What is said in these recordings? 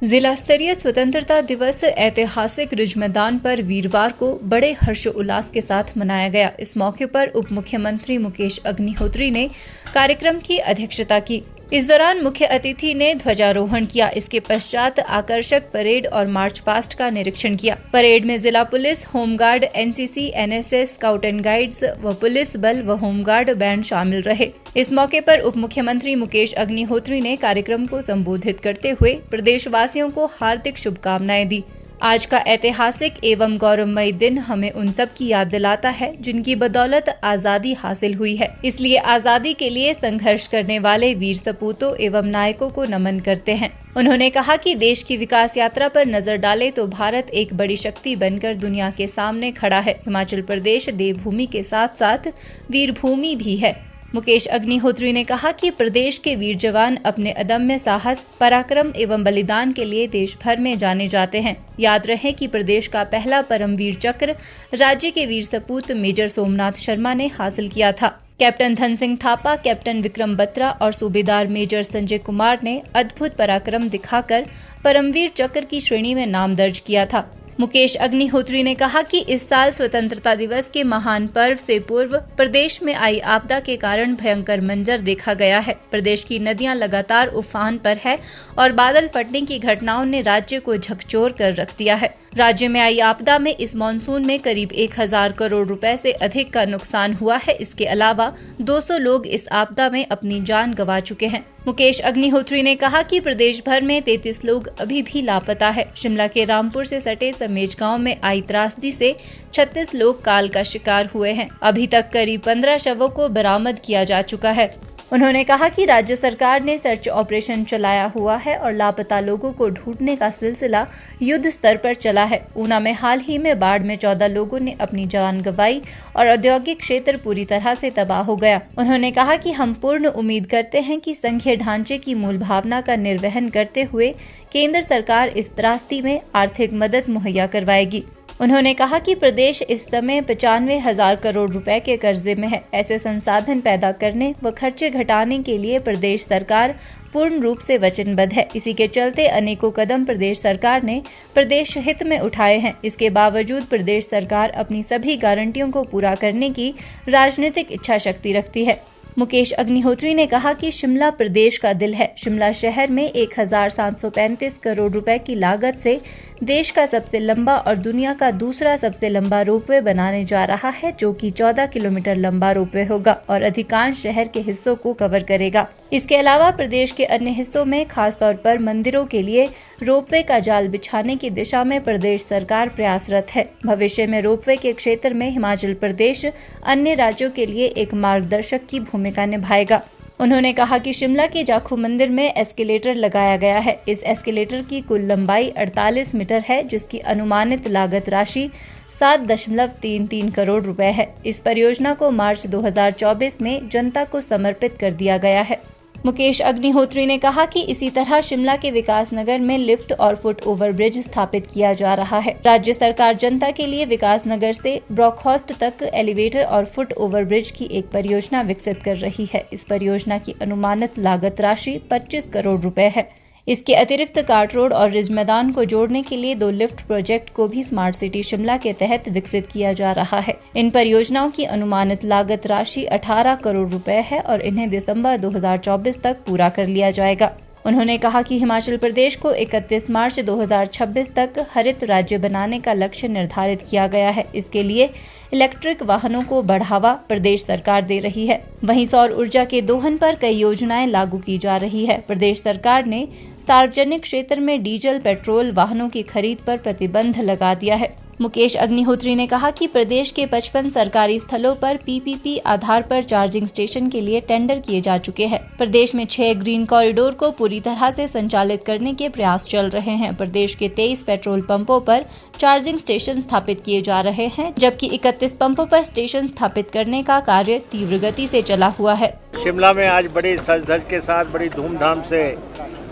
जिला स्तरीय स्वतंत्रता दिवस ऐतिहासिक रिज मैदान पर वीरवार को बड़े हर्षोल्लास के साथ मनाया गया। इस मौके पर उप मुख्यमंत्री मुकेश अग्निहोत्री ने कार्यक्रम की अध्यक्षता की। इस दौरान मुख्य अतिथि ने ध्वजारोहण किया। इसके पश्चात आकर्षक परेड और मार्च पास्ट का निरीक्षण किया। परेड में जिला police, home guard, NCC, NSS, scout and guides व पुलिस बल व होमगार्ड बैंड शामिल रहे। इस मौके पर उप मुख्यमंत्री मुकेश अग्निहोत्री ने कार्यक्रम को संबोधित करते हुए प्रदेशवासियों को हार्दिक शुभकामनाएं दी। आज का ऐतिहासिक एवं गौरवमयी दिन हमें उन सब की याद दिलाता है जिनकी बदौलत आजादी हासिल हुई है। इसलिए आजादी के लिए संघर्ष करने वाले वीर सपूतों एवं नायकों को नमन करते हैं। उन्होंने कहा कि देश की विकास यात्रा पर नजर डाले तो भारत एक बड़ी शक्ति बनकर दुनिया के सामने खड़ा है। हिमाचल प्रदेश देवभूमि के साथ साथ वीरभूमि भी है। मुकेश अग्निहोत्री ने कहा कि प्रदेश के वीर जवान अपने अदम्य साहस, पराक्रम एवं बलिदान के लिए देश भर में जाने जाते हैं। याद रहे कि प्रदेश का पहला परमवीर चक्र राज्य के वीर सपूत मेजर सोमनाथ शर्मा ने हासिल किया था। कैप्टन धन सिंह थापा, कैप्टन विक्रम बत्रा और सूबेदार मेजर संजय कुमार ने अद्भुत पराक्रम दिखाकर परमवीर चक्र की श्रेणी में नाम दर्ज किया था। मुकेश अग्निहोत्री ने कहा कि इस साल स्वतंत्रता दिवस के महान पर्व से पूर्व प्रदेश में आई आपदा के कारण भयंकर मंजर देखा गया है। प्रदेश की नदियां लगातार उफान पर है और बादल फटने की घटनाओं ने राज्य को झकझोर कर रख दिया है। राज्य में आई आपदा में इस मॉनसून में करीब 1000 करोड़ रुपए से अधिक का नुकसान हुआ है। इसके अलावा 200 लोग इस आपदा में अपनी जान गंवा चुके हैं। मुकेश अग्निहोत्री ने कहा कि प्रदेश भर में 33 लोग अभी भी लापता है। शिमला के रामपुर से सटे समेज गांव में आई त्रासदी से 36 लोग काल का शिकार हुए हैं। अभी तक करीब 15 शवों को बरामद किया जा चुका है। उन्होंने कहा कि राज्य सरकार ने सर्च ऑपरेशन चलाया हुआ है और लापता लोगों को ढूंढने का सिलसिला युद्ध स्तर पर चला है। ऊना में हाल ही में बाढ़ में 14 लोगों ने अपनी जान गंवाई और औद्योगिक क्षेत्र पूरी तरह से तबाह हो गया। उन्होंने कहा कि हम पूर्ण उम्मीद करते हैं कि संघीय ढांचे की मूल भावना का निर्वहन करते हुए केंद्र सरकार इस त्रासदी में आर्थिक मदद मुहैया करवाएगी। उन्होंने कहा कि प्रदेश इस समय 95,000 करोड़ रुपए के कर्जे में है। ऐसे संसाधन पैदा करने व खर्चे घटाने के लिए प्रदेश सरकार पूर्ण रूप से वचनबद्ध है। इसी के चलते अनेकों कदम प्रदेश सरकार ने प्रदेश हित में उठाए हैं। इसके बावजूद प्रदेश सरकार अपनी सभी गारंटियों को पूरा करने की राजनीतिक इच्छा शक्ति रखती है। मुकेश अग्निहोत्री ने कहा कि शिमला प्रदेश का दिल है। शिमला शहर में 1735 करोड़ रुपए की लागत से देश का सबसे लंबा और दुनिया का दूसरा सबसे लंबा रोपवे बनाने जा रहा है, जो कि 14 किलोमीटर लंबा रोपवे होगा और अधिकांश शहर के हिस्सों को कवर करेगा। इसके अलावा प्रदेश के अन्य हिस्सों में खासतौर पर मंदिरों के लिए रोपवे का जाल बिछाने की दिशा में प्रदेश सरकार प्रयासरत है। भविष्य में रोपवे के क्षेत्र में हिमाचल प्रदेश अन्य राज्यों के लिए एक मार्गदर्शक की भूमिका निभाएगा। उन्होंने कहा कि शिमला के जाखू मंदिर में एस्केलेटर लगाया गया है। इस एस्केलेटर की कुल लंबाई 48 मीटर है, जिसकी अनुमानित लागत राशि 7.33 करोड़ रुपए है। इस परियोजना को मार्च 2024 में जनता को समर्पित कर दिया गया है। मुकेश अग्निहोत्री ने कहा कि इसी तरह शिमला के विकास नगर में लिफ्ट और फुट ओवर ब्रिज स्थापित किया जा रहा है। राज्य सरकार जनता के लिए विकास नगर से ब्रॉकहॉस्ट तक एलिवेटर और फुट ओवर ब्रिज की एक परियोजना विकसित कर रही है। इस परियोजना की अनुमानित लागत राशि 25 करोड़ रुपए है। इसके अतिरिक्त कार्ट रोड और रिज मैदान को जोड़ने के लिए 2 लिफ्ट प्रोजेक्ट को भी स्मार्ट सिटी शिमला के तहत विकसित किया जा रहा है। इन परियोजनाओं की अनुमानित लागत राशि 18 करोड़ रुपए है और इन्हें दिसंबर 2024 तक पूरा कर लिया जाएगा। उन्होंने कहा कि हिमाचल प्रदेश को 31 मार्च 2026 तक हरित राज्य बनाने का लक्ष्य निर्धारित किया गया है। इसके लिए इलेक्ट्रिक वाहनों को बढ़ावा प्रदेश सरकार दे रही है। वहीं सौर ऊर्जा के दोहन पर कई योजनाएं लागू की जा रही है। प्रदेश सरकार ने सार्वजनिक क्षेत्र में डीजल पेट्रोल वाहनों की खरीद पर प्रतिबंध लगा दिया है। मुकेश अग्निहोत्री ने कहा कि प्रदेश के 55 सरकारी स्थलों पर पीपीपी आधार पर चार्जिंग स्टेशन के लिए टेंडर किए जा चुके हैं। प्रदेश में 6 ग्रीन कॉरिडोर को पूरी तरह से संचालित करने के प्रयास चल रहे हैं। प्रदेश के 23 पेट्रोल पंपों पर चार्जिंग स्टेशन स्थापित किए जा रहे हैं, जबकि 31 पंपों पर स्टेशन स्थापित करने का कार्य तीव्र गति से चला हुआ है। शिमला में आज बड़ी सज-धज के साथ बड़ी धूमधाम से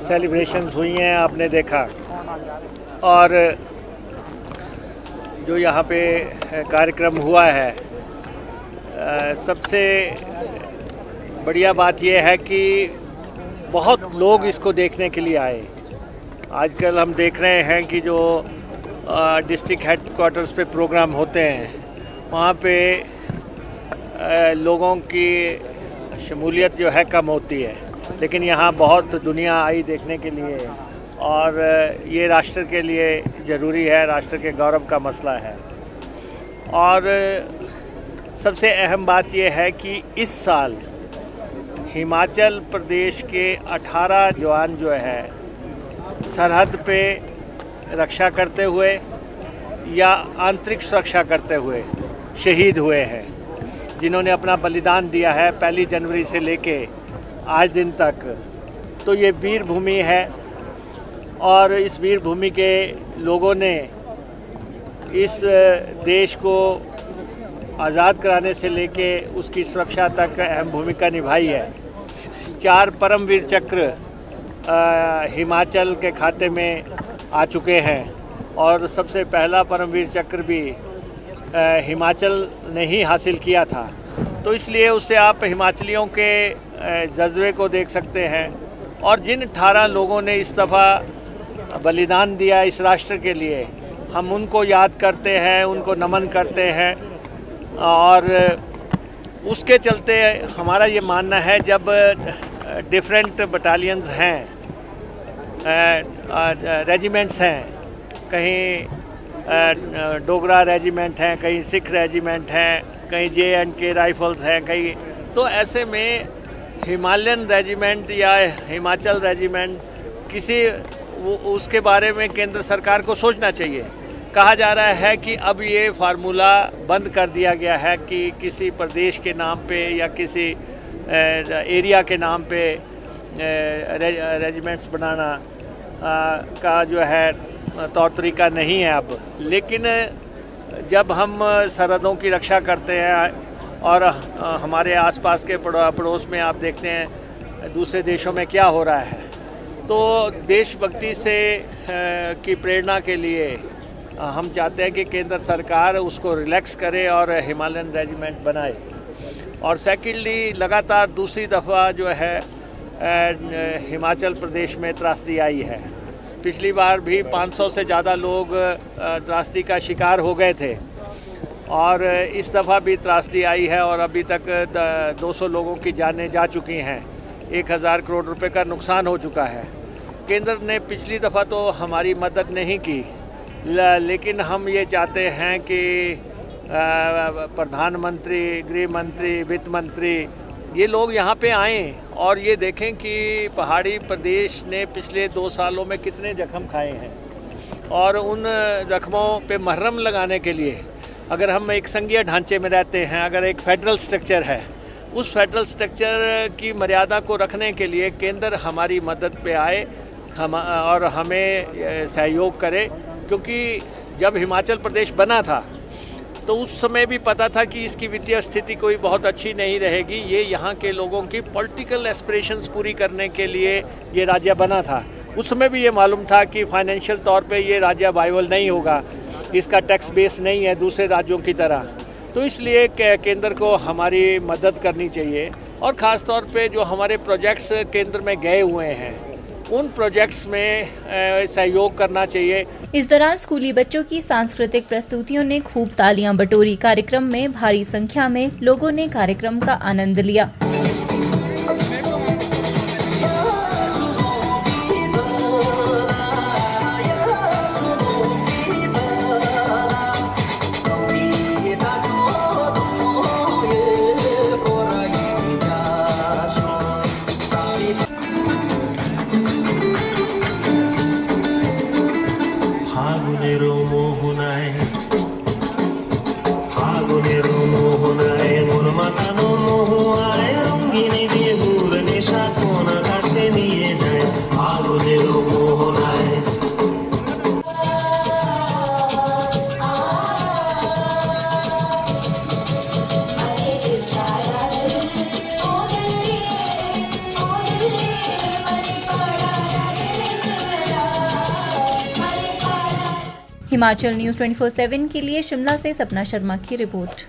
सेलिब्रेशंस हुई हैं, आपने देखा। और जो यहाँ पे कार्यक्रम हुआ है, सबसे बढ़िया बात यह है कि बहुत लोग इसको देखने के लिए आए। आजकल हम देख रहे हैं कि जो डिस्ट्रिक्ट हेडक्वार्टर्स पे प्रोग्राम होते हैं वहाँ पे लोगों की शमूलियत जो है कम होती है, लेकिन यहाँ बहुत दुनिया आई देखने के लिए और ये राष्ट्र के लिए ज़रूरी है, राष्ट्र के गौरव का मसला है। और सबसे अहम बात ये है कि इस साल हिमाचल प्रदेश के 18 जवान जो है सरहद पे रक्षा करते हुए या आंतरिक सुरक्षा करते हुए शहीद हुए हैं, जिन्होंने अपना बलिदान दिया है 1 जनवरी से लेके आज दिन तक। तो ये वीर भूमि है और इस वीर भूमि के लोगों ने इस देश को आज़ाद कराने से लेके उसकी सुरक्षा तक अहम भूमिका निभाई है। 4 परमवीर चक्र हिमाचल के खाते में आ चुके हैं और सबसे पहला परमवीर चक्र भी हिमाचल ने ही हासिल किया था। तो इसलिए उससे आप हिमाचलियों के जज्बे को देख सकते हैं और जिन 18 लोगों ने इस दफ़ा बलिदान दिया इस राष्ट्र के लिए, हम उनको याद करते हैं, उनको नमन करते हैं। और उसके चलते हमारा ये मानना है, जब डिफरेंट बटालियंस हैं, रेजिमेंट्स हैं, कहीं डोगरा रेजिमेंट हैं, कहीं सिख रेजिमेंट हैं, कहीं J&K राइफल्स हैं, कहीं, तो ऐसे में हिमालयन रेजिमेंट या हिमाचल रेजिमेंट किसी उसके बारे में केंद्र सरकार को सोचना चाहिए। कहा जा रहा है कि अब ये फार्मूला बंद कर दिया गया है कि किसी प्रदेश के नाम पे या किसी एरिया के नाम पे रेजिमेंट्स बनाना का जो है तौर तरीका नहीं है अब। लेकिन जब हम सरहदों की रक्षा करते हैं और हमारे आसपास के पड़ोस में आप देखते हैं दूसरे देशों में क्या हो रहा है, तो देशभक्ति से की प्रेरणा के लिए हम चाहते हैं कि केंद्र सरकार उसको रिलैक्स करे और हिमालयन रेजिमेंट बनाए। और सेकेंडली, लगातार दूसरी दफ़ा जो है हिमाचल प्रदेश में त्रासदी आई है। पिछली बार भी 500 से ज़्यादा लोग त्रासदी का शिकार हो गए थे और इस दफ़ा भी त्रासदी आई है और अभी तक 200 लोगों की जानें जा चुकी हैं, 1000 करोड़ रुपए का नुकसान हो चुका है। केंद्र ने पिछली दफ़ा तो हमारी मदद नहीं की, लेकिन हम ये चाहते हैं कि प्रधानमंत्री, गृह मंत्री, वित्त मंत्री, ये लोग यहाँ पे आएँ और ये देखें कि पहाड़ी प्रदेश ने पिछले 2 सालों में कितने जख्म खाए हैं और उन जख्मों पे मरहम लगाने के लिए अगर हम एक संघीय ढांचे में रहते हैं, अगर एक फेडरल स्ट्रक्चर है, उस फेडरल स्ट्रक्चर की मर्यादा को रखने के लिए केंद्र हमारी मदद पे आए और हमें सहयोग करे। क्योंकि जब हिमाचल प्रदेश बना था तो उस समय भी पता था कि इसकी वित्तीय स्थिति कोई बहुत अच्छी नहीं रहेगी। ये यहाँ के लोगों की पॉलिटिकल एस्पिरेशंस पूरी करने के लिए ये राज्य बना था। उस समय भी ये मालूम था कि फाइनेंशियल तौर पे ये राज्य वाइबल नहीं होगा, इसका टैक्स बेस नहीं है दूसरे राज्यों की तरह। तो इसलिए केंद्र को हमारी मदद करनी चाहिए और ख़ास तौर पे जो हमारे प्रोजेक्ट्स केंद्र में गए हुए हैं उन प्रोजेक्ट्स में सहयोग करना चाहिए। इस दौरान स्कूली बच्चों की सांस्कृतिक प्रस्तुतियों ने खूब तालियां बटोरी। कार्यक्रम में भारी संख्या में लोगों ने कार्यक्रम का आनंद लिया। हिमाचल न्यूज़ 24/7 के लिए शिमला से सपना शर्मा की रिपोर्ट।